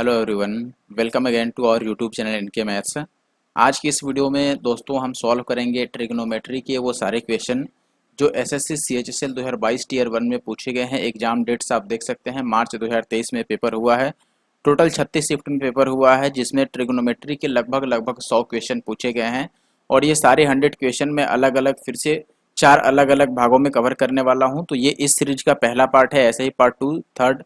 Hello everyone, welcome again to our YouTube channel NK maths. आज की इस video में दोस्तों हम सॉल्व करेंगे ट्रिग्नोमेट्री के वो सारे क्वेश्चन जो एसएससी सीएचएसएल 2022 टीयर 1 में पूछे गए हैं। एग्जाम डेट्स आप देख सकते हैं, मार्च 2023 में पेपर हुआ है। टोटल 36 शिफ्ट में पेपर हुआ है, जिसमें ट्रिग्नोमेट्री के लगभग 100 क्वेश्चन पूछे गए हैं। और ये सारे 100 क्वेश्चन में अलग अलग फिर से 4 अलग अलग भागों में कवर करने वाला हूँ। तो ये इस सीरीज का पहला पार्ट है, ऐसे ही पार्ट 2, थर्ड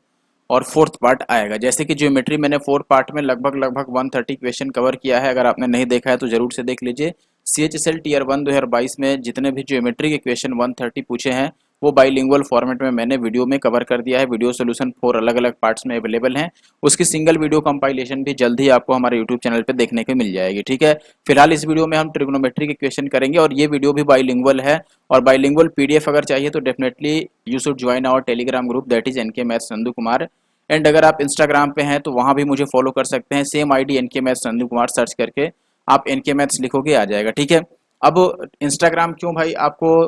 और फोर्थ पार्ट आएगा। जैसे कि ज्योमेट्री मैंने 4 पार्ट में लगभग 130 क्वेश्चन कवर किया है। अगर आपने नहीं देखा है तो जरूर से देख लीजिए। सीएचएसएल टीयर 1 2022 में जितने भी ज्योमेट्री के क्वेश्चन 130 पूछे हैं वो बाइलिंगुअल फॉर्मेट में मैंने वीडियो में कवर कर दिया है। वीडियो सोल्यूशन 4 अलग अलग पार्ट्स में अवेलेबल हैं। उसकी सिंगल वीडियो कंपाइलेशन भी जल्द ही आपको हमारे यूट्यूब चैनल पर देखने को मिल जाएगी। ठीक है, फिलहाल इस वीडियो में हम ट्रिग्नोमेट्री के क्वेश्चन करेंगे और ये वीडियो भी बाइलिंगुअल है। और बाइलिंगुअल पीडीएफ अगर चाहिए तो definitely you should join our Telegram group, that is NK maths Nandu Kumar. And अगर आप इंस्टाग्राम पे हैं तो वहाँ भी मुझे फॉलो कर सकते हैं, same ID NK maths Nandu Kumar search करके आप एनके मैथ्स लिखोगे आ जाएगा। ठीक है, अब इंस्टाग्राम क्यों भाई आपको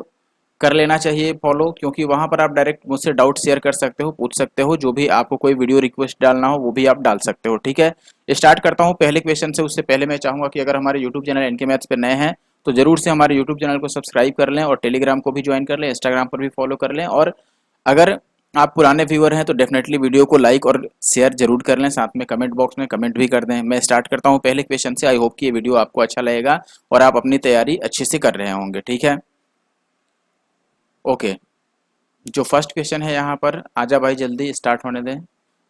कर लेना चाहिए फॉलो, क्योंकि वहाँ पर आप डायरेक्ट मुझसे डाउट शेयर कर सकते हो, पूछ सकते हो, जो भी आपको कोई वीडियो रिक्वेस्ट डालना हो वो भी आप डाल सकते हो। ठीक है, स्टार्ट करता हूँ पहले क्वेश्चन से। उससे पहले मैं चाहूँगा कि अगर हमारे यूट्यूब चैनल एनके मैथ्स पे नए हैं तो जरूर से हमारे यूट्यूब चैनल को सब्सक्राइब कर लें और टेलीग्राम को भी ज्वाइन कर लें, इंस्टाग्राम पर भी फॉलो कर लें। और अगर आप पुराने व्यूअर हैं तो डेफिनेटली वीडियो को लाइक और शेयर जरूर कर लें, साथ में कमेंट बॉक्स में कमेंट भी कर दें। मैं स्टार्ट करता हूं पहले क्वेश्चन से। आई होप कि ये वीडियो आपको अच्छा लगेगा और आप अपनी तैयारी अच्छे से कर रहे होंगे। ठीक है, ओके। जो फर्स्ट क्वेश्चन है यहाँ पर, आजा भाई जल्दी स्टार्ट होने दें।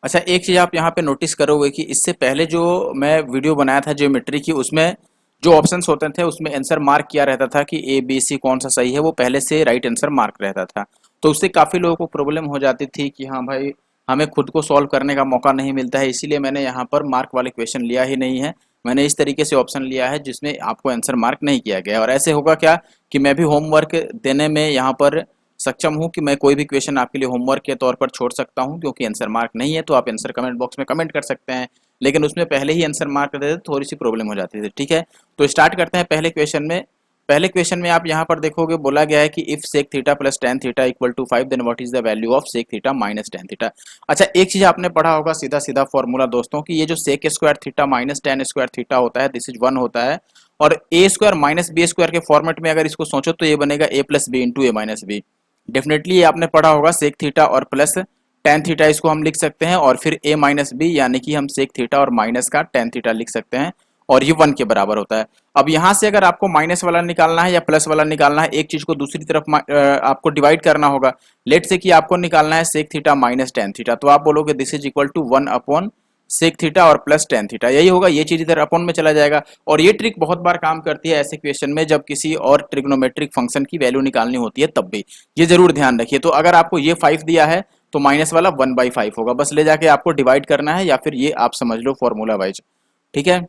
अच्छा, एक चीज़ आप यहाँ पे नोटिस करोगे कि इससे पहले जो मैं वीडियो बनाया था ज्योमेट्री की, उसमें जो ऑप्शंस होते थे उसमें आंसर मार्क किया रहता था कि ए बी सी कौन सा सही है, वो पहले से राइट आंसर मार्क रहता था। तो उससे काफ़ी लोगों को प्रॉब्लम हो जाती थी कि हाँ भाई हमें खुद को सॉल्व करने का मौका नहीं मिलता है। इसीलिए मैंने यहाँ पर मार्क वाले क्वेश्चन लिया ही नहीं है। मैंने इस तरीके से ऑप्शन लिया है जिसमें आपको आंसर मार्क नहीं किया गया। और ऐसे होगा क्या कि मैं भी होमवर्क देने में यहाँ पर सक्षम हूँ कि मैं कोई भी क्वेश्चन आपके लिए होमवर्क के तौर पर छोड़ सकता हूँ, क्योंकि आंसर मार्क नहीं है। तो आप आंसर कमेंट बॉक्स में कमेंट कर सकते हैं, लेकिन उसमें पहले ही आंसर मार्क कर देते तो थोड़ी सी प्रॉब्लम हो जाती थी। ठीक है, तो स्टार्ट करते हैं पहले क्वेश्चन में। पहले क्वेश्चन में आप यहाँ पर देखोगे बोला गया है कि if sec theta plus tan theta equal to 5 then what is the value of sec theta minus tan theta. अच्छा, एक चीज आपने पढ़ा होगा सीधा सीधा फॉर्मूला दोस्तों कि ये जो sec square theta minus tan square theta होता है दिस इज 1 होता है। और A square minus B square के फॉर्मेट में अगर इसको सोचो तो ये बनेगा A plus B into A minus B. Definitely ये आपने पढ़ा होगा सेक थीटा और प्लस टेन थीटा इसको हम लिख सकते हैं, और फिर ए माइनस बी यानी कि हम सेक थीटा और माइनस का टेन थीटा लिख सकते हैं, और ये 1 के बराबर होता है। अब यहां से अगर आपको माइनस वाला निकालना है या प्लस वाला निकालना है, एक चीज को दूसरी तरफ आपको डिवाइड करना होगा। लेट से कि आपको निकालना है sec theta minus tan theta, तो आप बोलोगे this is equal to 1 upon sec theta और प्लस टेन थीटा, यही होगा। ये चीज इधर अपॉन में चला जाएगा। और ये ट्रिक बहुत बार काम करती है ऐसे क्वेश्चन में जब किसी और ट्रिग्नोमेट्रिक फंक्शन की वैल्यू निकालनी होती है तब भी, ये जरूर ध्यान रखिए। तो अगर आपको ये 5 दिया है तो माइनस वाला 1/5 होगा, बस ले जाके आपको डिवाइड करना है, या फिर ये आप समझ लो फॉर्मूला वाइज। ठीक है,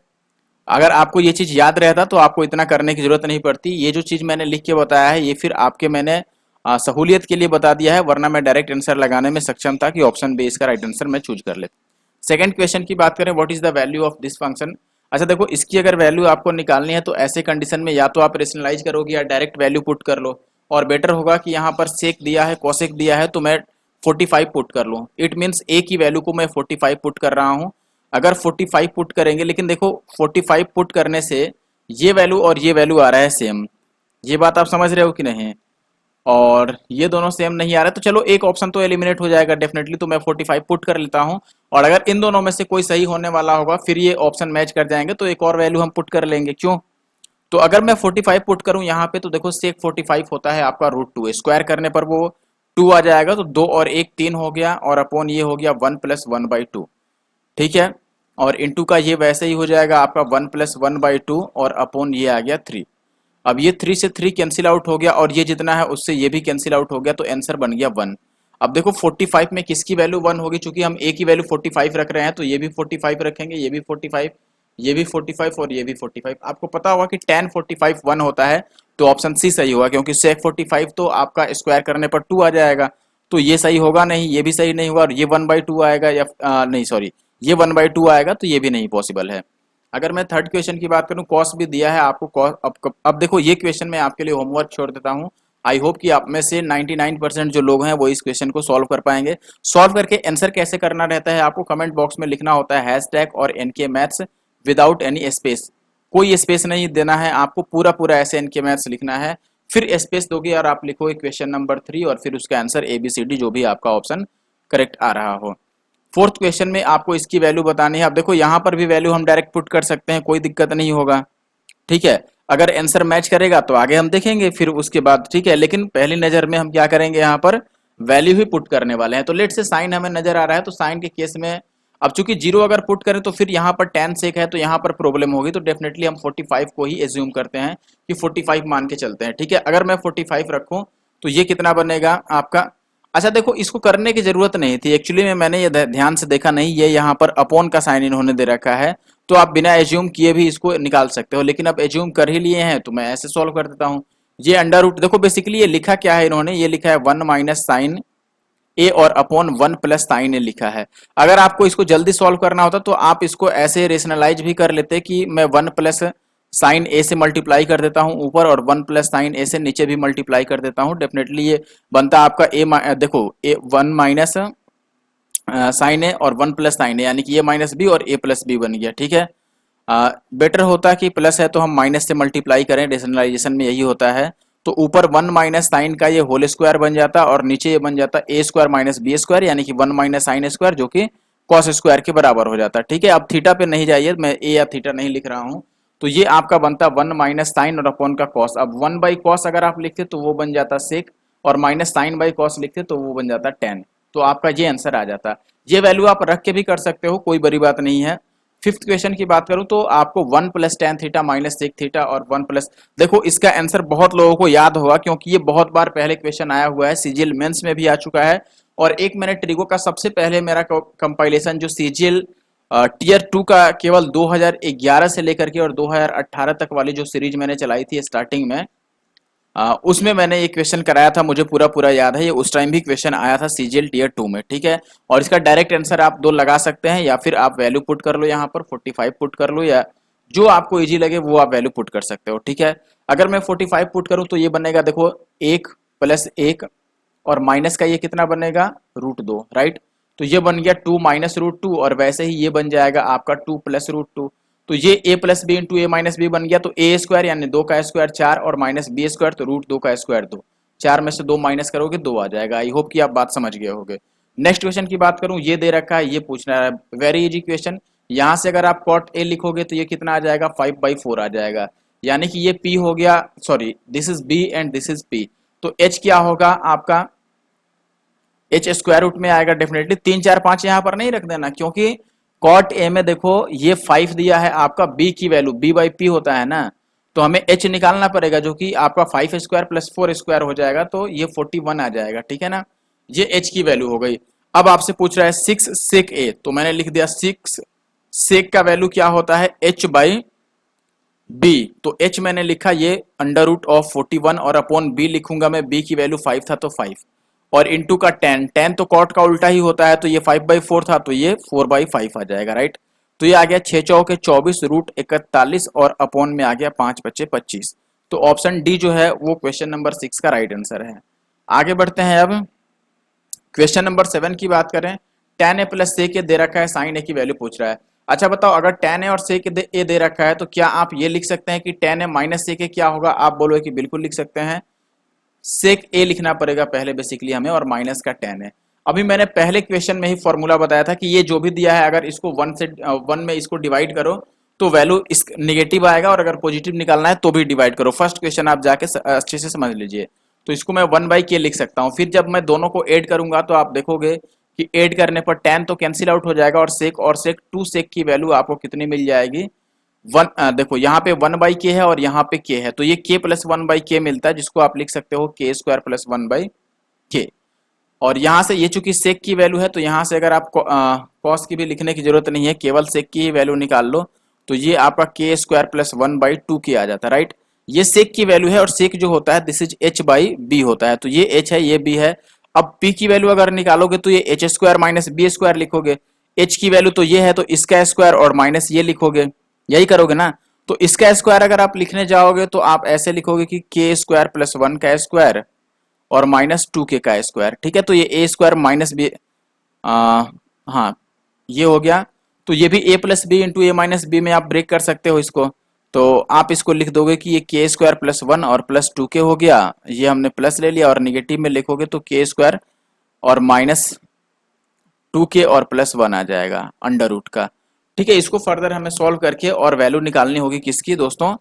अगर आपको ये चीज याद रहता तो आपको इतना करने की जरूरत नहीं पड़ती। ये जो चीज मैंने लिख के बताया है ये फिर आपके मैंने सहूलियत के लिए बता दिया है, वरना मैं डायरेक्ट आंसर लगाने में सक्षम था कि ऑप्शन बी इसका राइट आंसर मैं चूज कर लेता। सेकंड क्वेश्चन की बात करें, what is the value of this function. अच्छा देखो, इसकी अगर वैल्यू आपको निकालनी है तो ऐसे कंडीशन में या तो आप रेशनलाइज करोगे या डायरेक्ट वैल्यू पुट कर लो। और बेटर होगा कि यहाँ पर सेक दिया है कोसेक दिया है तो मैं 45 पुट कर लूँ। इट मीन्स ए की वैल्यू को मैं 45 पुट कर रहा हूँ। अगर 45 पुट करेंगे, लेकिन देखो 45 पुट करने से ये वैल्यू और ये वैल्यू आ रहा है सेम, ये बात आप समझ रहे हो कि नहीं। और ये दोनों सेम नहीं आ रहा है तो चलो एक ऑप्शन तो एलिमिनेट हो जाएगा डेफिनेटली, तो मैं 45 पुट कर लेता हूं। और अगर इन दोनों में से कोई सही होने वाला होगा फिर ये ऑप्शन मैच कर जाएंगे तो एक और वैल्यू हम पुट कर लेंगे। क्यों? तो अगर मैं 45 पुट करूं यहाँ पे तो देखो सेक 45 होता है आपका √2, स्क्वायर करने पर वो 2 आ जाएगा, तो 2 और 1 3 हो गया, और अपॉन ये हो गया 1 प्लस 1/2। ठीक है, और इंटू का ये वैसे ही हो जाएगा आपका 1 प्लस 1/2, और अपॉन ये आ गया 3। अब ये 3 से 3 कैंसिल आउट हो गया, और ये जितना है उससे ये भी कैंसिल आउट हो गया, तो आंसर बन गया 1। अब देखो 45 में किसकी वैल्यू 1 होगी, चूंकि हम ए की वैल्यू 45 रख रहे हैं तो ये भी 45 रखेंगे, ये भी 45, ये भी 45 और ये भी 45। आपको पता होगा कि tan 45 1 होता है, तो ऑप्शन सी सही होगा, क्योंकि sec 45 तो आपका स्क्वायर करने पर 2 आ जाएगा, तो ये सही होगा नहीं, ये भी सही नहीं होगा, और ये 1/2 आएगा, या नहीं सॉरी, ये 1/2 आएगा, तो ये भी नहीं पॉसिबल है। अगर मैं थर्ड क्वेश्चन की बात करूं, कॉस भी दिया है आपको। अब देखो ये क्वेश्चन मैं आपके लिए होमवर्क छोड़ देता हूं, आई होप कि आप में से 99% जो लोग हैं वो इस क्वेश्चन को सॉल्व कर पाएंगे। सॉल्व करके आंसर कैसे करना रहता है, आपको कमेंट बॉक्स में लिखना होता है हैशटैग और NK maths without any space. कोई स्पेस नहीं देना है आपको, पूरा पूरा ऐसे एनके मैथ्स लिखना है, फिर स्पेस दोगे और आप लिखोगे क्वेश्चन नंबर 3 और फिर उसका आंसर ABCD जो भी आपका ऑप्शन करेक्ट आ रहा हो। फोर्थ क्वेश्चन में आपको इसकी वैल्यू बतानी है। अब देखो यहाँ पर भी वैल्यू हम डायरेक्ट पुट कर सकते हैं, कोई दिक्कत नहीं होगा, ठीक है। अगर आंसर मैच करेगा तो आगे हम देखेंगे फिर उसके बाद, ठीक है। लेकिन पहली नजर में हम क्या करेंगे, यहाँ पर वैल्यू ही पुट करने वाले हैं। तो लेट से साइन हमें नजर आ रहा है, तो साइन के केस में अब चूंकि 0 अगर पुट करें तो फिर यहाँ पर tan सेक है तो यहाँ पर प्रॉब्लम होगी, तो डेफिनेटली हम 45 को ही एज्यूम करते हैं कि 45 मान के चलते हैं, ठीक है। अगर मैं 45 रखूं तो ये कितना बनेगा आपका। अच्छा देखो, इसको करने की जरूरत नहीं थी एक्चुअली में, मैंने ये ध्यान से देखा नहीं, ये यहाँ पर अपॉन का साइन इन्होंने दे रखा है, तो आप बिना एज्यूम किए भी इसको निकाल सकते हो, लेकिन अब एज्यूम कर ही लिए हैं तो मैं ऐसे सॉल्व कर देता हूँ। ये अंडर रूट, देखो बेसिकली ये लिखा क्या है इन्होंने, ये लिखा है 1 माइनस साइन ए और अपॉन 1 प्लस साइन ए लिखा है। अगर आपको इसको जल्दी सॉल्व करना होता तो आप इसको ऐसे रेशनलाइज भी कर लेते कि मैं 1 प्लस साइन ए से मल्टीप्लाई कर देता हूं ऊपर और 1 प्लस साइन ए से नीचे भी मल्टीप्लाई कर देता हूं, डेफिनेटली ये बनता आपका देखो ए 1 माइनस साइन ए और 1 प्लस साइन ए, यानी कि ए माइनस बी और ए प्लस बी बन गया, ठीक है। बेटर होता कि प्लस है तो हम माइनस से मल्टीप्लाई करें, रेशनलाइजेशन में यही होता है। तो ऊपर 1 माइनस साइन का ये होल स्क्वायर बन जाता और नीचे ये बन जाता ए स्क्वायर माइनस बी स्क्वायर, यानी कि 1 माइनस साइन स्क्वायर जो कि कॉस स्क्वायर के बराबर हो जाता है, ठीक है। अब थीटा पे नहीं जाइए, मैं ए या थीटा नहीं लिख रहा हूँ, तो ये आपका बनता 1 माइनस साइन और अपॉन का कॉस। अब 1 बाई कॉस अगर आप लिखते तो वो बन जाता सेक, और माइनस साइन बाई कॉस लिखते तो वो बन जाता tan, तो आपका ये आंसर आ जाता। ये वैल्यू आप रख के भी कर सकते हो, कोई बड़ी बात नहीं है। फिफ्थ क्वेश्चन की बात करूं तो आपको 1 plus tan theta minus sec theta और 1 प्लस, देखो इसका आंसर बहुत लोगों को याद होगा क्योंकि ये बहुत बार पहले क्वेश्चन आया हुआ है, सीजीएल मेंस में भी आ चुका है। और एक मैंने ट्रिगो का सबसे पहले मेरा कंपाइलेशन जो सीजीएल टीयर 2 का केवल 2011 से लेकर के और 2018 तक वाली जो सीरीज मैंने चलाई थी स्टार्टिंग में, उसमें मैंने ये क्वेश्चन कराया था, मुझे पूरा पूरा याद है। ये उस टाइम भी क्वेश्चन आया था सीजीएल टीयर 2 में, ठीक है। और इसका डायरेक्ट आंसर आप 2 लगा सकते हैं या फिर आप वैल्यू पुट कर लो, यहाँ पर 45 पुट कर लो, या जो आपको इजी लगे वो आप वैल्यू पुट कर सकते हो, ठीक है। अगर मैं 45 पुट करूँ तो ये बनेगा, देखो 1 प्लस 1 और माइनस का ये कितना बनेगा √2, राइट। तो ये बन गया 2 माइनस √2, और वैसे ही ये बन जाएगा आपका 2 प्लस √2। तो ये a plus B into A minus B बन गया, तो ए स्क्वायर यानी 2 का स्क्वायर 4 और माइनस बी स्क्वायर तो √2 का स्क्वायर 2, 4 में से 2 माइनस करोगे 2 आ जाएगा। आई होप कि आप बात समझ गए होंगे। नेक्स्ट क्वेश्चन की बात करूं, ये दे रखा है, ये पूछना है, वेरी इजी क्वेश्चन। यहाँ से अगर आप कॉट ए लिखोगे तो ये कितना आ जाएगा, 5/4 आ जाएगा, यानी कि ये p हो गया, sorry this is b and this is p, तो h क्या होगा आपका, h स्क्वायर रूट में आएगा डेफिनेटली। 3 4 5 यहाँ पर नहीं रख देना, क्योंकि कॉट ए में देखो ये 5 दिया है, आपका b की वैल्यू b/p होता है ना, तो हमें h निकालना पड़ेगा जो कि आपका 5 स्क्वायर प्लस 4 स्क्वायर हो जाएगा, तो ये 41 आ जाएगा, ठीक है ना। ये h की वैल्यू हो गई। अब आपसे पूछ रहा है 6 सेक a, तो मैंने लिख दिया 6 सेक का वैल्यू क्या होता है h/b, तो h मैंने लिखा ये √41 और अपॉन b लिखूंगा मैं, b की वैल्यू 5 था तो 5 और इंटू का tan तो कॉट का उल्टा ही होता है, तो ये 5/4 था तो ये 4/5 आ जाएगा, राइट। तो ये आ गया 6 चौके 24 √41 और अपॉन में आ गया 5 बचे 25, तो ऑप्शन डी जो है वो क्वेश्चन नंबर 6 का राइट आंसर है। आगे बढ़ते हैं, अब क्वेश्चन नंबर 7 की बात करें, tan a प्लस सेक ए दे रखा है, साइन ए की वैल्यू पूछ रहा है। अच्छा बताओ, अगर tan a और सेक ए दे रखा है तो क्या आप ये लिख सकते हैं कि tan a माइनस सेक ए क्या होगा, आप बोलोगे कि बिल्कुल लिख सकते हैं। सेक ए लिखना पड़ेगा पहले बेसिकली हमें, और माइनस का tan है। अभी मैंने पहले क्वेश्चन में ही फॉर्मूला बताया था कि ये जो भी दिया है अगर इसको 1 में इसको डिवाइड करो तो वैल्यू इस नेगेटिव आएगा, और अगर पॉजिटिव निकालना है तो भी डिवाइड करो। फर्स्ट क्वेश्चन आप जाके अच्छे से समझ लीजिए। तो इसको मैं 1/k लिख सकता हूँ, फिर जब मैं दोनों को ऐड करूंगा तो आप देखोगे कि ऐड करने पर tan तो कैंसिल आउट हो जाएगा, और सेक 2 सेक की वैल्यू आपको कितनी मिल जाएगी, देखो यहाँ पे 1/k है और यहाँ पे k है, तो ये k प्लस 1/k मिलता है, जिसको आप लिख सकते हो k स्क्वायर प्लस 1/k। और यहाँ से ये चूंकि सेक की वैल्यू है तो यहाँ से अगर आप कॉस की भी लिखने की जरूरत नहीं है, केवल सेक की ही वैल्यू निकाल लो, तो ये आपका k स्क्वायर प्लस 1/2k आ जाता है, राइट। ये सेक की वैल्यू है, और सेक जो होता है दिस इज h/b होता है, तो ये h है ये b है। अब p की वैल्यू अगर निकालोगे तो ये h square minus b square लिखोगे, h की वैल्यू तो ये है तो इसका स्क्वायर और माइनस ये लिखोगे, यही करोगे ना। तो इसका स्क्वायर अगर आप लिखने जाओगे तो आप ऐसे लिखोगे कि के स्क्वायर प्लस 1 का स्क्वायर और माइनस 2k का स्क्वायर। ठीक है, तो ये ए स्क्वायर माइनस बी, हाँ ये हो गया। तो ये भी ए plus B into A minus B में आप ब्रेक कर सकते हो इसको। तो आप इसको लिख दोगे कि ये के स्क्वायर प्लस 1 और प्लस 2k हो गया, ये हमने प्लस ले लिया, और निगेटिव में लिखोगे तो के स्क्वायर और माइनस 2k और प्लस 1 आ जाएगा अंडर रूट का। ठीक है, इसको फर्दर हमें सॉल्व करके और वैल्यू निकालनी होगी किसकी दोस्तों,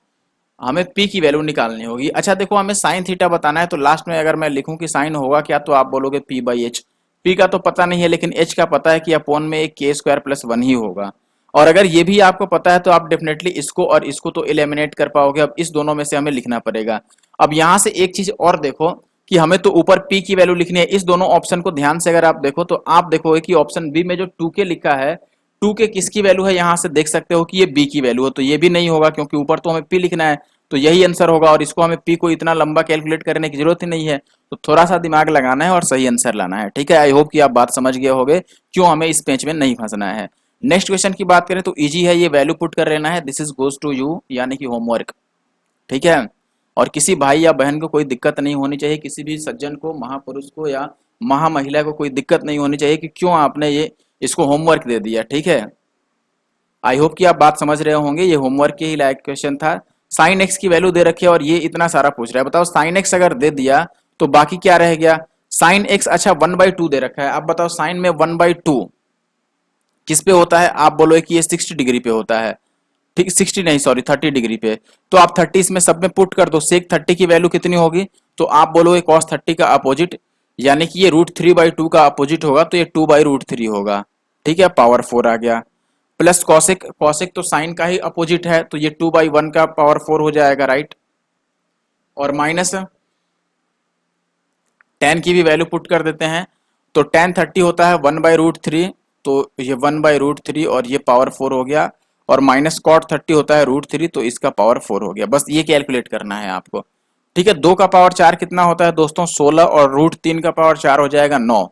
हमें p की वैल्यू निकालनी होगी। अच्छा देखो, हमें साइन थीटा बताना है, तो लास्ट में अगर मैं लिखूं कि साइन होगा क्या, तो आप बोलोगे p बाई एच। p का तो पता नहीं है, लेकिन h का पता है कि अपोन में एक के स्क्वायर प्लस 1 ही होगा। और अगर ये भी आपको पता है तो आप डेफिनेटली इसको और इसको तो एलिमिनेट कर पाओगे। अब इस दोनों में से हमें लिखना पड़ेगा। अब यहाँ से एक चीज और देखो कि हमें तो ऊपर p की वैल्यू लिखनी है। इस दोनों ऑप्शन को ध्यान से अगर आप देखो तो आप देखोगे कि ऑप्शन बी में जो 2k लिखा है, 2k किसकी वैल्यू है, यहाँ से देख सकते हो कि ये b की वैल्यू है। तो ये भी नहीं होगा क्योंकि ऊपर तो हमें p लिखना है, तो यही आंसर होगा। और इसको हमें p को इतना लंबा कैलकुलेट करने की जरूरत ही नहीं है, तो थोड़ा सा दिमाग लगाना है और सही आंसर लाना है। ठीक है, आई होप कि आप बात समझ गए होगे क्यों हमें इस पेज में नहीं फंसना है। नेक्स्ट क्वेश्चन की बात करें तो इजी है, ये वैल्यू पुट कर लेना है। This is goes to you, यानी कि होमवर्क। ठीक है, और किसी भाई या बहन को कोई दिक्कत नहीं होनी चाहिए, किसी भी सज्जन को, महापुरुष को या महामहिला को कोई दिक्कत नहीं होनी चाहिए कि क्यों आपने ये इसको होमवर्क दे दिया। ठीक है, आई होप कि आप बात समझ रहे होंगे, ये होमवर्क के ही लायक क्वेश्चन था। साइन एक्स की वैल्यू दे रखी है और ये इतना सारा पूछ रहा है। बताओ साइन एक्स अगर दे दिया तो बाकी क्या रह गया, साइन एक्स। अच्छा 1/2 दे रखा है, अब बताओ साइन में 1/2 किस पे होता है, आप बोलोगे कि ये 60 डिग्री पे होता है। ठीक, 60 नहीं सॉरी 30 डिग्री पे। तो आप 30 इसमें सब में पुट कर दो, सेक 30 की वैल्यू कितनी होगी, तो आप बोलोगे कॉस 30 का अपोजिट, यानी कि ये √3/2 का अपोजिट होगा, तो ये 2/√3 होगा। ठीक है, पावर 4 आ गया। प्लस कॉसेक, कॉसेक तो साइन का ही अपोजिट है, तो ये 2/1 का पावर 4 हो जाएगा, राइट। और माइनस tan की भी वैल्यू पुट कर देते हैं, तो tan 30 होता है 1/√3, तो ये 1/√3 और ये पावर 4 हो गया। और माइनस कॉट 30 होता है √3, तो इसका पावर 4 हो गया। बस ये कैलकुलेट करना है आपको। ठीक है, 2 का पावर 4 कितना होता है दोस्तों, 16, और √3 का पावर 4 हो जाएगा 9।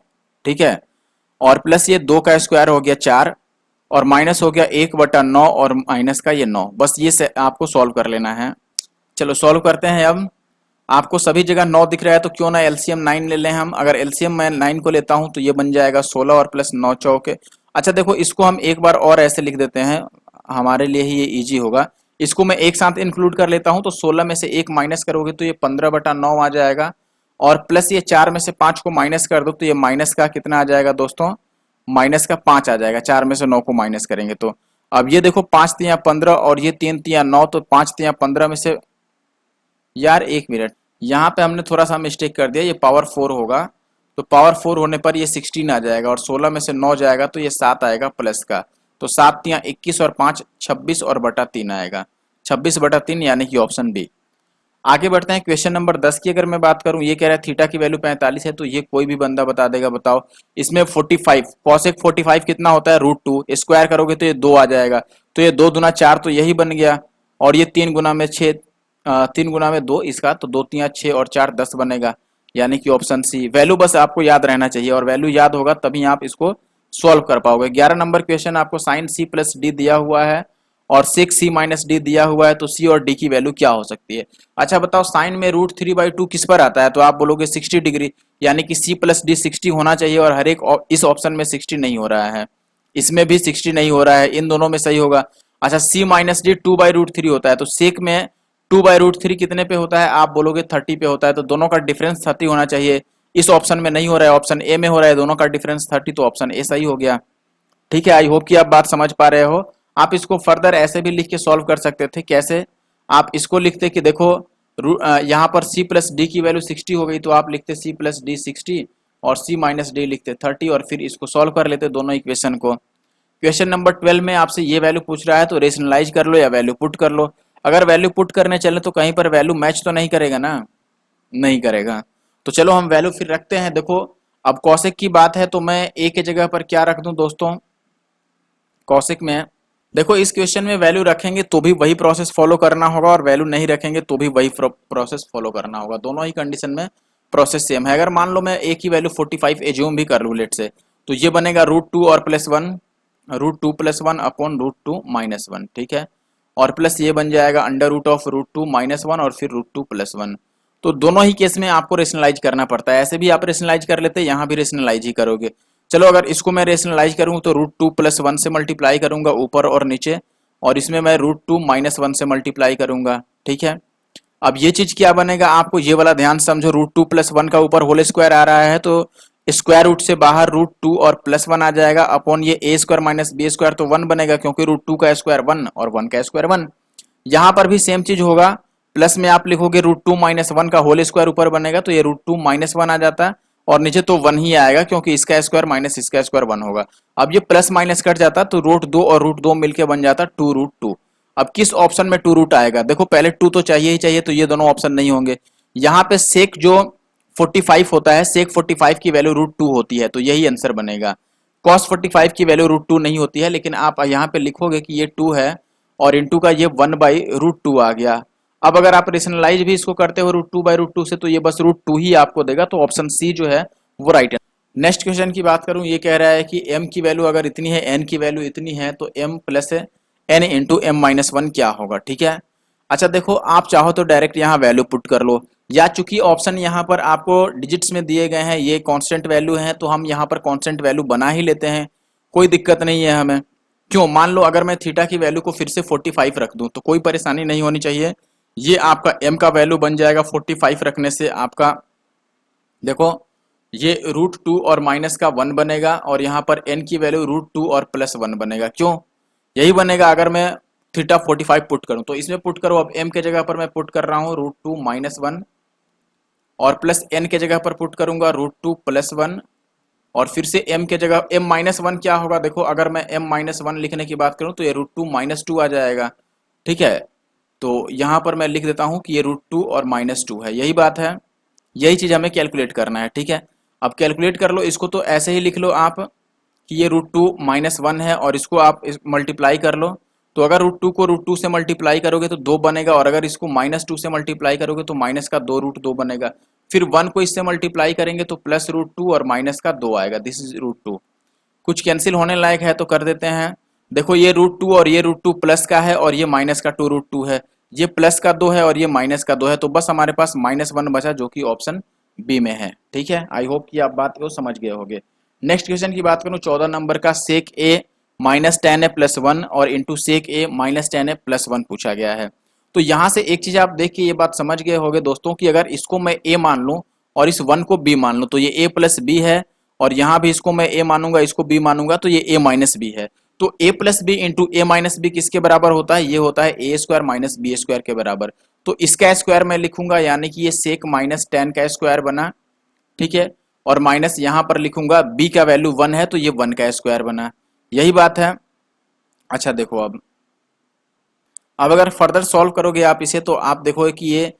ठीक है, और प्लस ये 2 का स्क्वायर हो गया 4, और माइनस हो गया 1/9, और माइनस का ये 9। बस ये से आपको सॉल्व कर लेना है। चलो सॉल्व करते हैं। अब आपको सभी जगह 9 दिख रहा है, तो क्यों ना एलसीएम 9 ले लें हम। अगर एलसीएम मैं 9 को लेता हूं तो ये बन जाएगा 16 और प्लस 9 चौके। अच्छा देखो, इसको हम एक बार और ऐसे लिख देते हैं, हमारे लिए ही ये इजी होगा। इसको मैं एक साथ इंक्लूड कर लेता हूं, तो 16 में से 1 माइनस करोगे तो ये 15/9 आ जाएगा। और प्लस ये 4 में से 5 को माइनस कर दो, तो ये माइनस का कितना आ जाएगा दोस्तों, माइनस का 5 आ जाएगा। 4 में से 9 को माइनस करेंगे तो अब ये देखो 5 तिया 15 और ये 3 तिया 9, तो 5 तिया 15 में से, यार एक मिनट, यहाँ पे हमने थोड़ा सा मिस्टेक कर दिया, ये पावर 4 होगा, तो पावर 4 होने पर ये 16 आ जाएगा, और 16 में से 9 जाएगा तो ये 7 आएगा प्लस का। तो 7 तिया 21 और 5 26 और बटा 3 आएगा, 26/3, यानी कि ऑप्शन बी। आगे बढ़ते हैं, क्वेश्चन नंबर 10 की अगर मैं बात करूं, ये कह रहा है थीटा की वैल्यू 45 है, तो ये कोई भी बंदा बता देगा। बताओ इसमें 45 कॉसेक 45 कितना होता है, √2, स्क्वायर करोगे तो ये 2 आ जाएगा, तो ये 2 दूना 4, तो यही बन गया। और ये 3 गुना में 6, 3 गुना में 2 इसका, तो 2 तिया 6 और 4 10 बनेगा, यानी कि ऑप्शन सी। वैल्यू बस आपको याद रहना चाहिए, और वैल्यू याद होगा तभी आप इसको सॉल्व कर पाओगे। 11 नंबर क्वेश्चन आपको साइन सी प्लस डी दिया हुआ है और सेक सी माइनस डी दिया हुआ है, तो सी और डी की वैल्यू क्या हो सकती है। अच्छा बताओ, साइन में √3/2 किस पर आता है, तो आप बोलोगे 60 डिग्री, यानी कि सी प्लस डी 60 होना चाहिए, और हर एक इस ऑप्शन में 60 नहीं हो रहा है, इसमें भी 60 नहीं हो रहा है, इन दोनों में सही होगा। अच्छा सी माइनस डी 2/√3 होता है, तो सेक में 2/√3 कितने पे होता है, आप बोलोगे 30 पे होता है, तो दोनों का डिफरेंस 30 होना चाहिए। इस ऑप्शन में नहीं हो रहा है, ऑप्शन ए में हो रहा है, दोनों का डिफरेंस 30, तो ऑप्शन ए सही हो गया। ठीक है, आई होप कि आप बात समझ पा रहे हो। आप इसको फर्दर ऐसे भी लिख के सॉल्व कर सकते थे। कैसे, आप इसको लिखते कि देखो यहाँ पर c प्लस डी की वैल्यू 60 हो गई, तो आप लिखते c प्लस डी 60 और c माइनस डी लिखते 30, और फिर इसको सॉल्व कर लेते दोनों इक्वेशन को। क्वेश्चन नंबर 12 में आपसे ये वैल्यू पूछ रहा है, तो रेशनलाइज कर लो या वैल्यू पुट कर लो। अगर वैल्यू पुट करने चले तो कहीं पर वैल्यू मैच तो नहीं करेगा ना, नहीं करेगा। तो चलो हम वैल्यू फिर रखते हैं। देखो अब कॉसेक की बात है, तो मैं ए के जगह पर क्या रख दूं दोस्तों, कॉसेक में देखो इस क्वेश्चन में वैल्यू रखेंगे तो भी वही प्रोसेस फॉलो करना होगा, और वैल्यू नहीं रखेंगे तो भी वही प्रोसेस फॉलो करना होगा। दोनों ही कंडीशन में प्रोसेस सेम है। अगर मान लो मैं ए की वैल्यू 45 एज्यूम भी कर लूँ लेट से, तो ये बनेगा √2 और +1, √2 + 1 अपॉन √2 - 1। ठीक है, और प्लस ये बन जाएगा अंडर रूट ऑफ √2 -1 और फिर √2 + 1। तो दोनों ही केस में आपको रेशनलाइज करना पड़ता है, ऐसे भी आप रेशनलाइज कर लेते हैं, यहाँ भी रेशनलाइज ही करोगे। चलो अगर इसको मैं रेशनलाइज करूँ तो √2 + 1 से मल्टीप्लाई करूंगा ऊपर और नीचे, और इसमें मैं √2 - 1 से मल्टीप्लाई करूंगा। ठीक है, अब ये चीज क्या बनेगा, आपको ये वाला ध्यान समझो, √2 + 1 का ऊपर होल स्क्वायर आ रहा है, तो स्क्वायर रूट से बाहर √2 और +1 आ जाएगा अपॉन ये a² - b² तो 1 बनेगा, क्योंकि √2 का स्क्वायर 1 और 1 का स्क्वायर 1। यहाँ पर भी सेम चीज होगा, प्लस में आप लिखोगे √2 - 1 का होल स्क्वायर ऊपर बनेगा, तो ये √2 - 1 आ जाता है, और नीचे तो 1 ही आएगा क्योंकि इसका स्क्वायर माइनस इसका स्क्वायर 1 होगा। अब ये प्लस माइनस कट जाता तो √2 और √2 मिलके बन जाता 2√2। अब किस ऑप्शन में 2 रूट आएगा, देखो पहले 2 तो चाहिए ही चाहिए, तो ये दोनों ऑप्शन नहीं होंगे। यहाँ पे सेक जो 45 होता है, सेक 45 की वैल्यू √2 होती है, तो यही आंसर बनेगा। cos 45 की वैल्यू √2 नहीं होती है, लेकिन आप यहाँ पे लिखोगे कि ये 2 है और इंटू का ये 1/√2 आ गया। अब अगर आप रेशनलाइज भी इसको करते हो √2/√2 से, तो ये बस √2 ही आपको देगा, तो ऑप्शन सी जो है वो राइट है। नेक्स्ट क्वेश्चन की बात करूं, ये कह रहा है कि m की वैल्यू अगर इतनी है, n की वैल्यू इतनी है, तो m + n × m-1 क्या होगा। ठीक है, अच्छा देखो, आप चाहो तो डायरेक्ट यहाँ वैल्यू पुट कर लो, या चूंकि ऑप्शन यहाँ पर आपको डिजिट्स में दिए गए हैं, ये कांस्टेंट वैल्यू हैं, तो हम यहाँ पर कांस्टेंट वैल्यू बना ही लेते हैं, कोई दिक्कत नहीं है हमें। क्यों, मान लो अगर मैं थीटा की वैल्यू को फिर से 45 रख दूं, तो कोई परेशानी नहीं होनी चाहिए। ये आपका m का वैल्यू बन जाएगा 45 रखने से आपका, देखो ये √2 और माइनस का 1 बनेगा, और यहाँ पर n की वैल्यू √2 और +1 बनेगा। क्यों, यही बनेगा अगर मैं थीटा 45 पुट करूं, तो इसमें पुट करो। अब m के जगह पर मैं पुट कर रहा हूं √2 - 1, और प्लस n के जगह पर पुट करूंगा √2 + 1, और फिर से m के जगह m - 1 क्या होगा, देखो अगर मैं m - 1 लिखने की बात करूं तो ये √2 - 2 आ जाएगा। ठीक है, तो यहाँ पर मैं लिख देता हूं कि ये √2 और -2 है, यही बात है, यही चीज हमें कैलकुलेट करना है। ठीक है, अब कैलकुलेट कर लो इसको, तो ऐसे ही लिख लो आप कि ये √2 - 1 है, और इसको आप मल्टीप्लाई कर लो। तो अगर √2 को √2 से मल्टीप्लाई करोगे तो 2 बनेगा, और अगर इसको -2 से मल्टीप्लाई करोगे तो माइनस का 2√2 बनेगा। फिर 1 को इससे मल्टीप्लाई करेंगे तो +√2 और माइनस का 2 आएगा, दिस इज √2। कुछ कैंसिल होने लायक है तो कर देते हैं। देखो ये √2 और ये √2 प्लस का है, और ये माइनस का 2√2 है, ये प्लस का 2 है और ये माइनस का 2 है, तो बस हमारे पास -1 बचा, जो कि ऑप्शन बी में है। ठीक है, आई होप कि आप बात को समझ गए होंगे। नेक्स्ट क्वेश्चन की बात करूं, 14 नंबर का, सेक a -tan a + 1 और into sec a -tan a + 1 पूछा गया है। तो यहाँ से एक चीज आप देख के ये बात समझ गए होंगे दोस्तों, कि अगर इसको मैं a मान लूं और इस 1 को b मान लूं, तो ये a + b है, और यहाँ भी इसको मैं a मानूंगा, इसको b मानूंगा, तो ये a - b है। तो a + b into a - b किसके बराबर होता है, ये होता है a² - b² के बराबर। तो इसका स्क्वायर मैं लिखूंगा, यानी कि ये सेक -tan का स्क्वायर बना। ठीक है, और माइनस यहाँ पर लिखूंगा b का वैल्यू 1 है, तो ये 1 का स्क्वायर बना, यही बात है। अच्छा देखो, अब अगर फर्दर सॉल्व करोगे आप इसे, तो आप देखोगे कि ये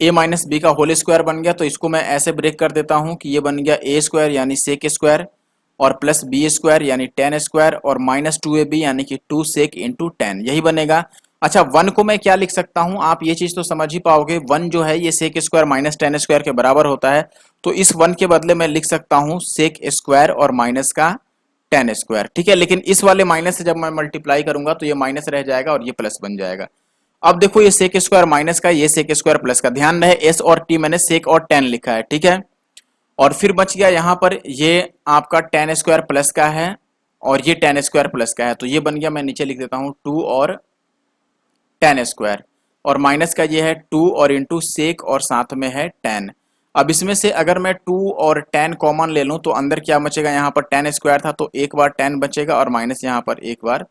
a - b का होल स्क्वायर बन गया, तो इसको मैं ऐसे ब्रेक कर देता हूं कि ये बन गया a² यानी सेक स्क्वायर, और प्लस b² यानी tan स्क्वायर, और -2ab यानी कि 2 सेक इंटू tan, यही बनेगा। अच्छा 1 को मैं क्या लिख सकता हूं, आप ये चीज तो समझ ही पाओगे, 1 जो है ये sec square minus tan square के बराबर होता है, तो इस 1 के बदले मैं लिख सकता हूं सेक स्क्वायर और माइनस का tan स्क्वायर। ठीक है, लेकिन इस वाले माइनस से जब मैं मल्टीप्लाई करूंगा तो ये माइनस रह जाएगा और ये प्लस बन जाएगा। अब देखो ये सेक स्क्वायर माइनस का, ये सेक स्क्वायर प्लस का, ध्यान रहे s और t मैंने सेक और tan लिखा है। ठीक है, और फिर बच गया यहाँ पर ये आपका tan स्क्वायर प्लस का है, और ये tan स्क्वायर प्लस का है, तो ये बन गया, मैं नीचे लिख देता हूँ 2 और tan स्क्वायर, और माइनस का ये है 2 और इंटू सेक, और साथ में है tan। अब इसमें से अगर मैं 2 और tan कॉमन ले लूं, तो अंदर क्या बचेगा, यहाँ पर tan स्क्वायर था, तो एक बार tan बचेगा, और माइनस यहाँ पर एक बार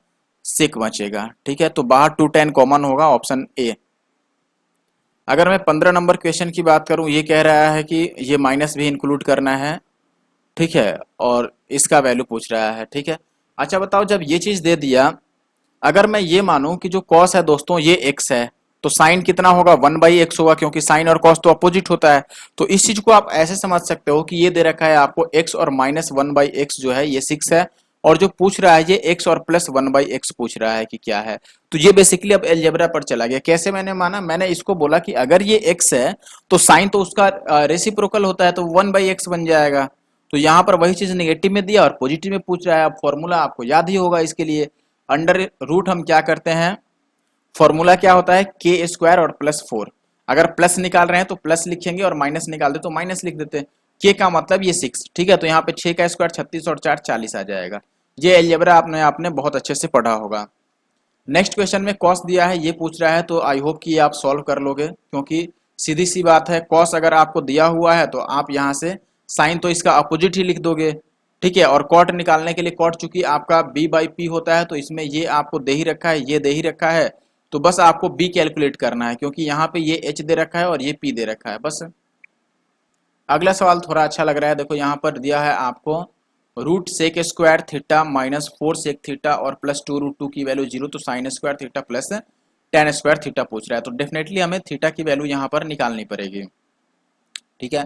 सेक बचेगा। ठीक है, तो बाहर 2 tan कॉमन होगा, ऑप्शन ए। अगर मैं 15 नंबर क्वेश्चन की बात करूं, ये कह रहा है कि ये माइनस भी इंक्लूड करना है। ठीक है, और इसका वैल्यू पूछ रहा है। ठीक है, अच्छा बताओ, जब ये चीज दे दिया, अगर मैं ये मानूं कि जो कॉस है दोस्तों ये x है, तो साइन कितना होगा, 1/x होगा, क्योंकि साइन और कॉस तो अपोजिट होता है। तो इस चीज को आप ऐसे समझ सकते हो कि ये दे रखा है आपको x और -1/x जो है ये 6 है, और जो पूछ रहा है ये x और +1/x पूछ रहा है कि क्या है। तो ये बेसिकली अब अलजेब्रा पर चला गया। कैसे मैंने माना, मैंने इसको बोला कि अगर ये x है तो साइन तो उसका रेसिप्रोकल होता है, तो 1/x बन जाएगा। तो यहाँ पर वही चीज नेगेटिव में दिया और पॉजिटिव में पूछ रहा है। अब फॉर्मूला आपको याद ही होगा इसके लिए, अंडर रूट हम क्या करते हैं, फॉर्मूला क्या होता है, के स्क्वायर और प्लस 4। अगर प्लस निकाल रहे हैं तो प्लस लिखेंगे और माइनस निकाल दे तो माइनस लिख देते हैं। के का मतलब ये 6, ठीक है। तो यहाँ पे 6 का स्क्वायर 36 और 4 40 आ जाएगा। ये अलजेब्रा आपने बहुत अच्छे से पढ़ा होगा। नेक्स्ट क्वेश्चन में कॉस दिया है, ये पूछ रहा है, तो आई होप कि आप सॉल्व कर लोगे, क्योंकि सीधी सी बात है, कॉस अगर आपको दिया हुआ है तो आप यहाँ से साइन तो इसका अपोजिट ही लिख दोगे, ठीक है। और कॉट निकालने के लिए, कॉट चूंकि आपका b बाई पी होता है, तो इसमें ये आपको दे ही रखा है, ये दे ही रखा है, तो बस आपको b कैलकुलेट करना है, क्योंकि यहाँ पे ये h दे रखा है और ये p दे रखा है बस। अगला सवाल थोड़ा अच्छा लग रहा है, देखो यहाँ पर दिया है आपको root sec square theta minus 4 sec theta और प्लस 2 रूट 2 की वैल्यू 0, तो sine square theta plus tan square theta पूछ रहा है, तो डेफिनेटली हमें थीटा की वैल्यू यहाँ पर निकालनी पड़ेगी, ठीक है।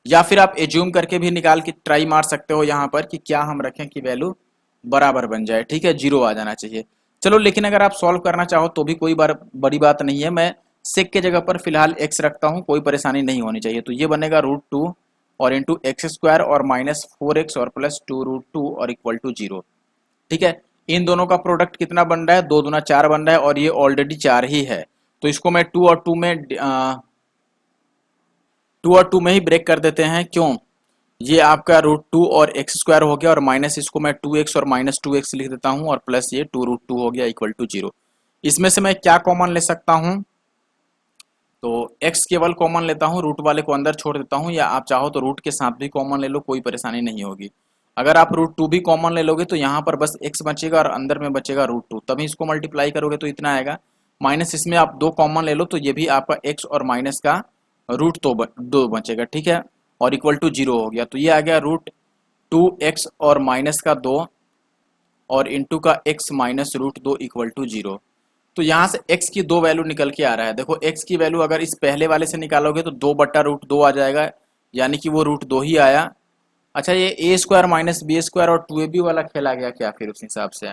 या फिर आप एज्यूम करके भी निकाल के ट्राई मार सकते हो यहाँ पर कि क्या हम रखें कि वैल्यू बराबर बन जाए, ठीक है, 0 आ जाना चाहिए। चलो, लेकिन अगर आप सॉल्व करना चाहो तो भी कोई बड़ी बात नहीं है, मैं सेक के जगह पर फिलहाल x रखता हूँ, कोई परेशानी नहीं होनी चाहिए। तो ये बनेगा रूट 2 और इंटू एक्स स्क्वायर और माइनस 4x और प्लस 2 रूट 2 और इक्वल टू 0, ठीक है। इन दोनों का प्रोडक्ट कितना बन रहा है, 2 दूना 4 बन रहा है, और ये ऑलरेडी 4 ही है, तो इसको मैं 2 और 2 में 2 और 2 में ही ब्रेक कर देते हैं। क्यों, ये आपका रूट 2 और एक्स स्क्वायर हो गया, और माइनस इसको मैं 2x और माइनस 2x लिख देता हूँ, और प्लस ये 2 रूट 2 हो गया इक्वल टू 0। इसमें से मैं क्या कॉमन ले सकता हूँ, तो x केवल कॉमन लेता हूँ, रूट वाले को अंदर छोड़ देता हूँ, या आप चाहो तो रूट के साथ भी कॉमन ले लो, कोई परेशानी नहीं होगी। अगर आप रूट 2 भी कॉमन ले लोगे तो यहाँ पर बस x बचेगा और अंदर में बचेगा रूट 2, तभी इसको मल्टीप्लाई करोगे तो इतना आएगा। माइनस इसमें आप 2 कॉमन ले लो तो ये भी आपका x और माइनस का रूट 2 बचेगा, ठीक है, और इक्वल टू 0 हो गया। तो ये आ गया रूट 2x और माइनस का 2 और इंटू का x minus root 2 equal to 0। तो यहाँ से x की 2 वैल्यू निकल के आ रहा है। देखो x की वैल्यू अगर इस पहले वाले से निकालोगे तो 2 बट्टा रूट 2 आ जाएगा, यानी कि वो रूट 2 ही आया। अच्छा, ये ए स्क्वायर माइनस बी स्क्वायर और 2ab वाला खेल आ गया क्या फिर उस हिसाब से।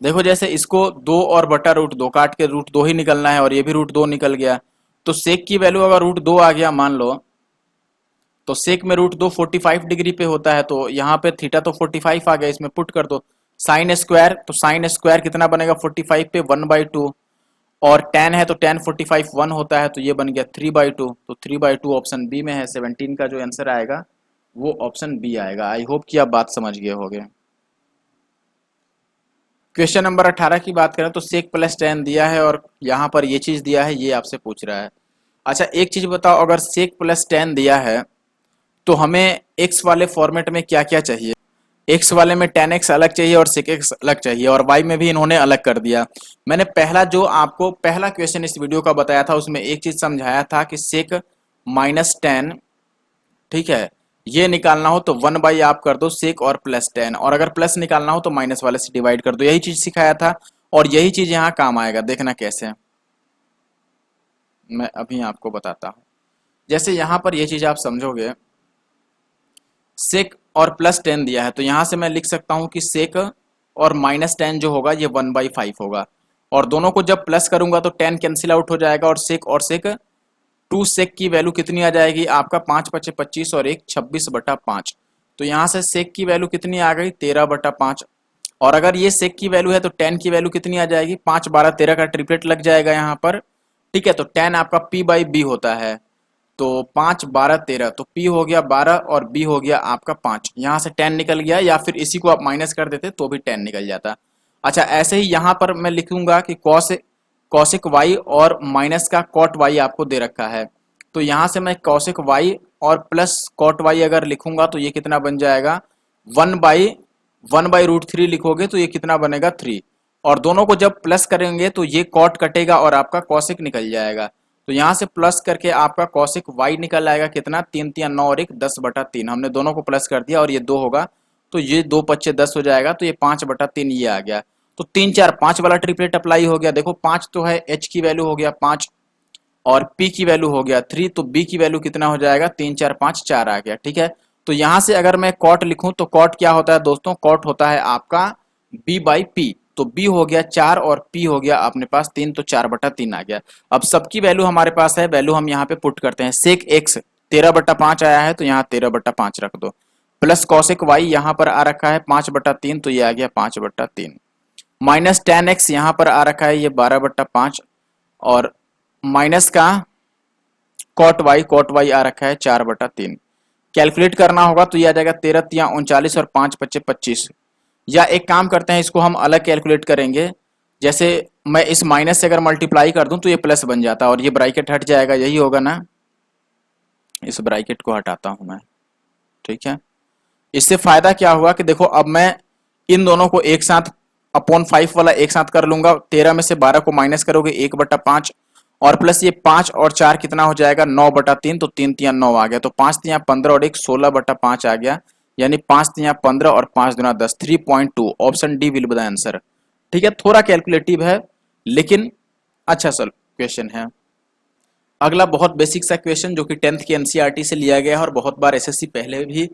देखो, जैसे इसको 2 और बटा रूट 2 काट के रूट 2 ही निकलना है, और ये भी रूट 2 निकल गया, तो सेक की वैल्यू अगर रूट 2 आ गया मान लो, तो सेक में रूट 2 45 डिग्री पे होता है, तो यहाँ पे थीटा तो 45 आ गया, इसमें पुट कर दो साइन स्क्वायर, तो साइन स्क्वायर कितना बनेगा 45 पे 1/2, और टेन है तो टेन 45 1 होता है, तो ये बन गया 3/2, तो 3/2 ऑप्शन बी में है। 17 का जो आंसर आएगा वो ऑप्शन बी आएगा। आई होप कि आप बात समझ गए होंगे। क्वेश्चन नंबर 18 की बात करें तो सेक प्लस टेन दिया है और यहाँ पर ये चीज दिया है, ये आपसे पूछ रहा है। अच्छा, एक चीज बताओ, अगर सेक प्लस टेन दिया है तो हमें एक्स वाले फॉर्मेट में क्या क्या चाहिए। एक्स वाले में टेन एक्स अलग चाहिए और सेक एक्स अलग चाहिए, और वाई में भी इन्होंने अलग कर दिया। मैंने पहला जो आपको पहला क्वेश्चन इस वीडियो का बताया था उसमें एक चीज समझाया था कि सेक माइनस टेन, ठीक है, ये निकालना हो तो 1 बाई आप कर दो सेक और प्लस टेन, और अगर प्लस निकालना हो तो माइनस वाले से डिवाइड कर दो। यही चीज सिखाया था और यही चीज यहाँ काम आएगा। देखना कैसे, मैं अभी आपको बताता हूँ। जैसे यहाँ पर ये चीज आप समझोगे, सेक और प्लस टेन दिया है, तो यहां से मैं लिख सकता हूं कि सेक और माइनस टेन जो होगा ये 1/5 होगा, और दोनों को जब प्लस करूंगा तो टेन कैंसिल आउट हो जाएगा, और सेक 2 सेक की वैल्यू कितनी आ जाएगी आपका 5 × 5 = 25 और 1 26/5। तो यहाँ से सेक की वैल्यू कितनी आ गई 13/5, और अगर ये सेक की वैल्यू है तो टेन की वैल्यू कितनी आ जाएगी 5 12 13 का ट्रिपलेट लग जाएगा यहाँ पर, ठीक है। तो टेन आपका p/b होता है, तो 5 12 13, तो p हो गया 12 और b हो गया आपका 5, यहाँ से 10 निकल गया, या फिर इसी को आप माइनस कर देते तो भी 10 निकल जाता। अच्छा, ऐसे ही यहाँ पर मैं लिखूंगा कि कॉसिक y और माइनस का कॉट y आपको दे रखा है, तो यहाँ से मैं कॉसिक y और प्लस कॉट y अगर लिखूंगा तो ये कितना बन जाएगा 1/√3 लिखोगे तो ये कितना बनेगा 3, और दोनों को जब प्लस करेंगे तो ये कॉट कटेगा और आपका कॉसिक निकल जाएगा। तो यहाँ से प्लस करके आपका कॉसिक y निकल आएगा कितना 3 3 9 और 1 10/3, हमने दोनों को प्लस कर दिया और ये 2 होगा, तो ये 2 5 10 हो जाएगा, तो ये 5/3 ये आ गया। तो 3 4 5 वाला ट्रिपलेट अप्लाई हो गया। देखो 5 तो है, h की वैल्यू हो गया 5 और p की वैल्यू हो गया 3, तो b की वैल्यू कितना हो जाएगा 3 4 5 4 आ गया, ठीक है। तो यहाँ से अगर मैं कॉट लिखूं तो कॉट क्या होता है दोस्तों, कॉट होता है आपका b/p, तो b हो गया 4 और p हो गया अपने पास 3, तो 4/3 आ गया। अब सबकी वैल्यू हमारे पास है, वैल्यू हम यहाँ पे पुट करते हैं। सेक x 13/5 आया है तो यहाँ 13/5 रख दो, प्लस कॉसिक y यहाँ पर आ रखा है 5/3, तो ये आ गया 5/3। माइनस टेन एक्स यहाँ पर आ रखा है ये 12/5, और माइनस का कॉट वाई आ रखा है 4/3। कैलकुलेट करना होगा तो ये आ जाएगा 13×3 = 39 और 5×5 = 25। या एक काम करते हैं, इसको हम अलग कैलकुलेट करेंगे। जैसे मैं इस माइनस से अगर मल्टीप्लाई कर दूं तो ये प्लस बन जाता है और ये ब्रैकेट हट जाएगा, यही होगा ना। इस ब्रैकेट को हटाता हूं मैं, ठीक है। इससे फायदा क्या हुआ कि देखो अब मैं इन दोनों को एक साथ अपॉन 5 वाला एक साथ कर लूंगा। 13 में से 12 को माइनस करोगे 1/5, और प्लस ये 5 और 4 कितना हो जाएगा 9/3, तो 3×3 = 9 आ गया। तो 5×3 = 15 और 1 16/5 आ गया, यानी 5×3 = 15 और 5×2 = 10, 3.2। Option D will be the answer. ठीक है, थोड़ा कैलकुलेटिव है लेकिन अच्छा सल क्वेश्चन है। अगला बहुत बेसिक सा क्वेश्चन जो कि 10th के एनसीईआरटी से लिया गया है और बहुत बार एसएससी पहले भी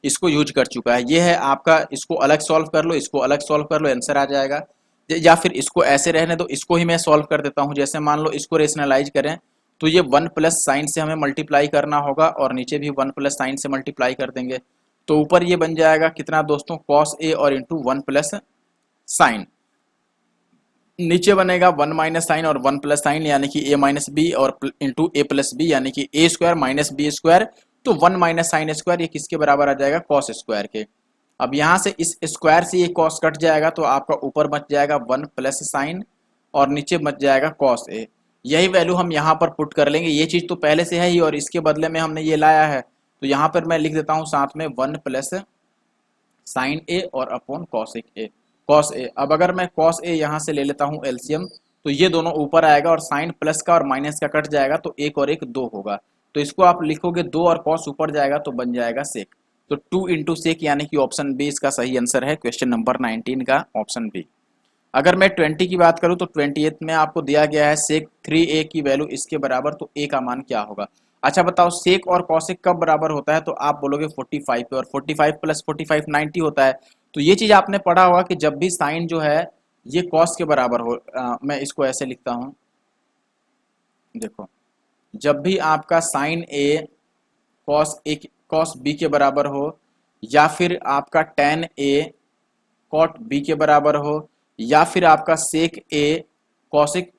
इसको यूज कर चुका है। ये है आपका, इसको अलग सॉल्व कर लो, इसको अलग सॉल्व कर लो, आंसर आ जाएगा। या फिर इसको ऐसे रहने दो, इसको ही मैं सॉल्व कर देता हूँ। जैसे मान लो इसको रेशनलाइज करें तो ये 1 प्लस साइन से हमें मल्टीप्लाई करना होगा और नीचे भी 1 प्लस साइन से मल्टीप्लाई कर देंगे। तो ऊपर ये बन जाएगा कितना दोस्तों, कॉस ए और इंटू 1 प्लस साइन। नीचे बनेगा 1 माइनस साइन और 1 प्लस साइन, यानी कि a माइनस बी और इंटू ए प्लस बी, यानी कि ए स्क्वायर माइनस बी स्क्वायर। तो 1 माइनस साइन स्क्वायर ये किसके बराबर आ जाएगा, कॉस स्क्वायर के। अब यहां से इस स्क्वायर से ये कॉस कट जाएगा तो आपका ऊपर बच जाएगा 1 प्लस साइन और नीचे बच जाएगा कॉस ए। यही वैल्यू हम यहाँ पर पुट कर लेंगे। ये चीज तो पहले से है ही और इसके बदले में हमने ये लाया है, तो यहाँ पर मैं लिख देता हूँ साथ में 1 प्लस साइन ए और upon cosec A, cos A. अब अगर मैं कॉस ए यहाँ से ले लेता हूँ एलसीएम, तो ये दोनों ऊपर आएगा और साइन प्लस का और माइनस का कट जाएगा, तो 1 और 1 2 होगा। तो इसको आप लिखोगे 2 और कॉस ऊपर जाएगा तो बन जाएगा सेक। तो 2 इंटू सेक, यानी कि ऑप्शन बी इसका सही आंसर है, क्वेश्चन नंबर 19 का ऑप्शन बी। अगर मैं 20 की बात करूं तो 28 में आपको दिया गया है सेक 3a की वैल्यू इसके बराबर, तो a का मान क्या होगा। अच्छा बताओ, सेक और कॉसेक कब बराबर होता है, तो आप बोलोगे 45 पे, और 45 प्लस 45 90 होता है। तो ये चीज आपने पढ़ा होगा कि जब भी साइन जो है ये कॉस के बराबर हो, मैं इसको ऐसे लिखता हूँ, देखो जब भी आपका साइन ए कॉस बी के बराबर हो, या फिर आपका टेन ए कॉट बी के बराबर हो, या फिर आपका सेक ए कॉसिक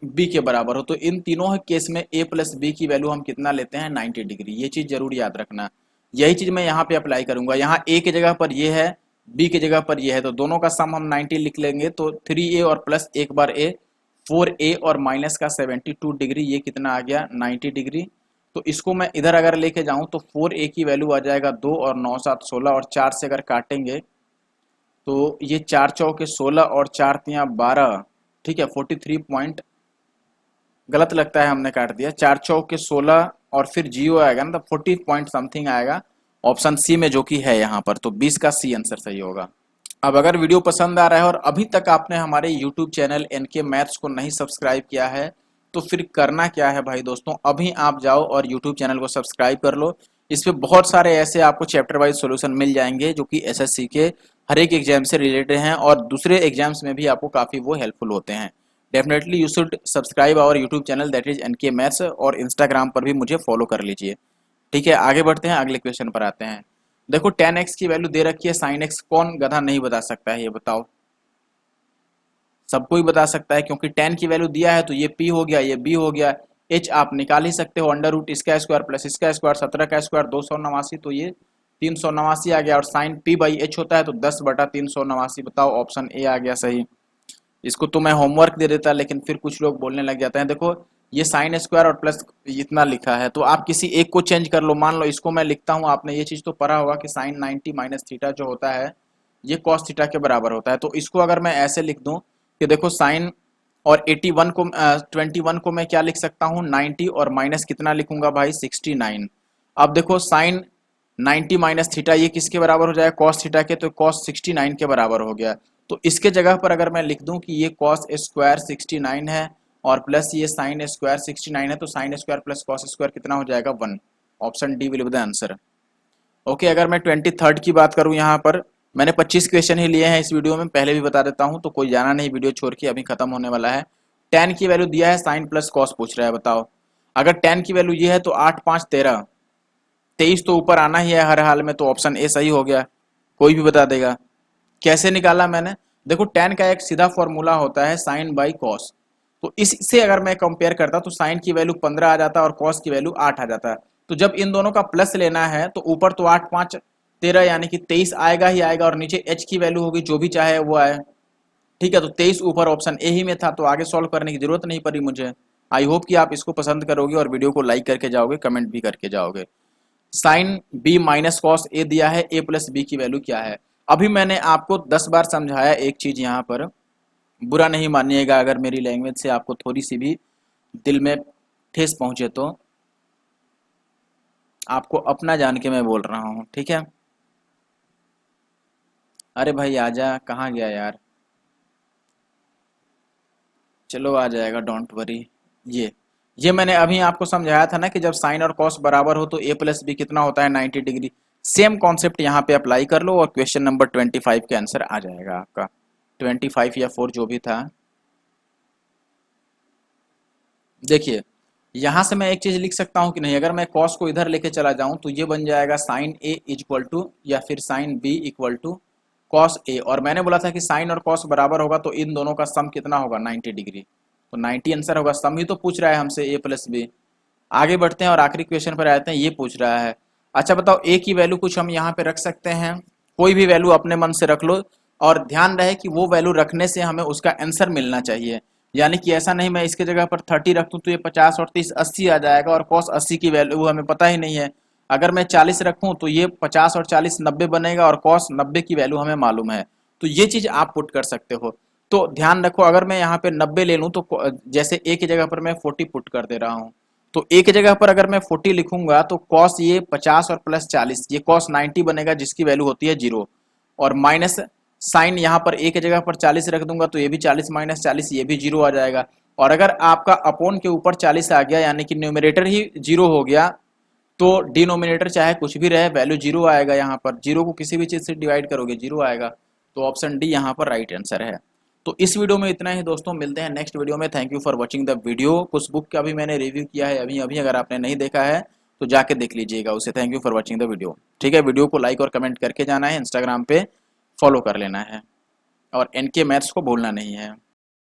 बी के बराबर हो, तो इन तीनों केस में a प्लस बी की वैल्यू हम कितना लेते हैं 90 डिग्री। ये चीज जरूर याद रखना। यही चीज मैं यहाँ पे अप्लाई करूंगा। यहाँ a की जगह पर ये है, b की जगह पर ये है, तो दोनों का सम हम 90 लिख लेंगे। तो 3a और प्लस एक बार a, 4a और माइनस का 72 डिग्री, ये कितना आ गया 90 डिग्री। तो इसको मैं इधर अगर लेके जाऊं तो 4a की वैल्यू आ जाएगा 2 और 9 7 16, और 4 से अगर काटेंगे तो ये 4 चौके 16 और 4 तियां 12, ठीक है 43 पॉइंट, गलत लगता है हमने काट दिया, 4 चौके 16 और फिर जीरो आएगा ना, तो 40 पॉइंट समथिंग आएगा ऑप्शन सी में, जो कि है यहाँ पर। तो 20 का सी आंसर सही होगा। अब अगर वीडियो पसंद आ रहा है और अभी तक आपने हमारे यूट्यूब चैनल एनके मैथ्स को नहीं सब्सक्राइब किया है, तो फिर करना क्या है भाई दोस्तों, अभी आप जाओ और यूट्यूब चैनल को सब्सक्राइब कर लो। इस पे बहुत सारे ऐसे आपको चैप्टर वाइज सॉल्यूशन मिल जाएंगे जो कि एसएससी के हर एक एग्जाम से रिलेटेड हैं और दूसरे एग्जाम्स में भी आपको काफ़ी वो हेल्पफुल होते हैं। Definitely you should subscribe our YouTube channel, that is NK maths, और इंस्टाग्राम पर भी मुझे फॉलो कर लीजिए। ठीक है, आगे बढ़ते हैं, अगले क्वेश्चन पर आते हैं। देखो tan x की वैल्यू दे रखी है, sin x कौन गधा नहीं बता सकता है, ये बताओ। सबको ही बता सकता है, क्योंकि tan की वैल्यू दिया है तो ये p हो गया, ये b हो गया। h आप निकाल ही सकते हो, अंडर रूट इसका स्क्वायर प्लस इसका स्क्वायर, 17 का स्क्वायर 289, तो ये 389 आ गया। और साइन p बाई h होता है तो 10/389। बताओ, ऑप्शन ए आ गया सही। इसको तो मैं होमवर्क दे देता, लेकिन फिर कुछ लोग बोलने लग जाते हैं। देखो ये साइन स्क्वायर और प्लस इतना लिखा है, तो आप किसी एक को चेंज कर लो। मान लो इसको मैं लिखता हूँ, आपने ये चीज तो पढ़ा होगा कि साइन 90 माइनस थीटा जो होता है ये कॉस थीटा के बराबर होता है। तो इसको अगर मैं ऐसे लिख दूं कि देखो साइन और 81 को 21 को मैं क्या लिख सकता हूँ 90, और माइनस कितना लिखूंगा भाई 69। अब देखो साइन 90 माइनस थीटा ये किसके बराबर हो जाएगा, कॉस थीटा के, तो कॉस 69 के बराबर हो गया। तो इसके जगह पर अगर मैं लिख दूं कि ये कॉस स्क्वायर 69 है और प्लस ये साइन स्क्वायर 69 है, तो sine square plus cos square कितना हो जाएगा 1। Option D will be the answer. Okay, अगर मैं 23rd की बात करूं, यहाँ पर मैंने 25 क्वेश्चन ही लिए हैं इस वीडियो में, पहले भी बता देता हूं, तो कोई जाना नहीं वीडियो छोड़ के, अभी खत्म होने वाला है। tan की वैल्यू दिया है, साइन प्लस कॉस पूछ रहा है, बताओ। अगर tan की वैल्यू ये है तो 8 5 13, 23 तो ऊपर आना ही है हर हाल में, तो ऑप्शन ए सही हो गया, कोई भी बता देगा। कैसे निकाला मैंने, देखो tan का एक सीधा फॉर्मूला होता है साइन बाई कॉस, तो इससे अगर मैं कंपेयर करता तो साइन की वैल्यू 15 आ जाता और कॉस की वैल्यू 8 आ जाता। तो जब इन दोनों का प्लस लेना है तो ऊपर तो 8 5 13 यानी कि 23 आएगा ही आएगा, और नीचे h की वैल्यू होगी जो भी चाहे वो आए। ठीक है, तो 23 ऊपर ऑप्शन ए ही में था, तो आगे सॉल्व करने की जरूरत नहीं पड़ी मुझे। आई होप कि आप इसको पसंद करोगे और वीडियो को लाइक करके जाओगे, कमेंट भी करके जाओगे। Sine B minus cos A दिया है, ए प्लस बी की वैल्यू क्या है। अभी मैंने आपको 10 बार समझाया एक चीज यहाँ पर, बुरा नहीं मानिएगा अगर मेरी लैंग्वेज से आपको थोड़ी सी भी दिल में ठेस पहुंचे तो, आपको अपना जान के मैं बोल रहा हूँ, ठीक है। अरे भाई आजा, कहाँ गया यार, चलो आ जाएगा, डोंट वरी। ये मैंने अभी आपको समझाया था ना कि जब साइन और कॉस बराबर हो तो ए प्लस बी कितना होता है, 90 डिग्री। सेम कॉन्सेप्ट यहाँ पे अप्लाई कर लो और क्वेश्चन नंबर 25 के आंसर आ जाएगा आपका, 25 या 4 जो भी था। देखिए यहाँ से मैं एक चीज लिख सकता हूँ कि नहीं, अगर मैं कॉस को इधर लेके चला जाऊं तो ये बन जाएगा साइन ए इक्वल टू या फिर sine B equal to cos A, और मैंने बोला था कि साइन और कॉस बराबर होगा तो इन दोनों का सम कितना होगा, 90 डिग्री। तो 90 आंसर होगा, सम ही तो पूछ रहा है हमसे ए प्लस बी। आगे बढ़ते हैं और आखिरी क्वेश्चन पर आते हैं, ये पूछ रहा है अच्छा बताओ ए की वैल्यू कुछ हम यहाँ पे रख सकते हैं, कोई भी वैल्यू अपने मन से रख लो, और ध्यान रहे कि वो वैल्यू रखने से हमें उसका आंसर मिलना चाहिए। यानी कि ऐसा नहीं मैं इसके जगह पर 30 रख दूं तो ये 50 और 30 80 आ जाएगा, और कॉस 80 की वैल्यू हमें पता ही नहीं है। अगर मैं 40 रखूं तो ये 50 और 40 90 बनेगा, और कॉस 90 की वैल्यू हमें मालूम है। तो ये चीज आप पुट कर सकते हो। तो ध्यान रखो, अगर मैं यहाँ पे 90 ले लूं तो जैसे ए की जगह पर मैं 40 पुट कर दे रहा हूँ, तो ए की जगह पर अगर मैं 40 लिखूंगा तो कॉस ये 50 और प्लस 40 ये कॉस 90 बनेगा जिसकी वैल्यू होती है 0, और माइनस साइन यहाँ पर ए की जगह पर 40 रख दूंगा तो ये भी 40 माइनस 40 ये भी 0 आ जाएगा। और अगर आपका अपॉन के ऊपर 40 आ गया यानी कि न्यूमरेटर ही 0 हो गया, तो डिनोमिनेटर चाहे कुछ भी रहे वैल्यू 0 आएगा। यहाँ पर 0 को किसी भी चीज से डिवाइड करोगे 0 आएगा। तो ऑप्शन डी यहाँ पर राइट आंसर है। तो इस वीडियो में इतना ही दोस्तों, मिलते हैं नेक्स्ट वीडियो में। Thank you for watching the video. कुछ बुक का भी मैंने रिव्यू किया है अभी अभी, अगर आपने नहीं देखा है तो जाके देख लीजिएगा उसे। Thank you for watching the video. ठीक है, वीडियो को लाइक और कमेंट करके जाना है, इंस्टाग्राम पे फॉलो कर लेना है, और एनके मैथ्स को भूलना नहीं है।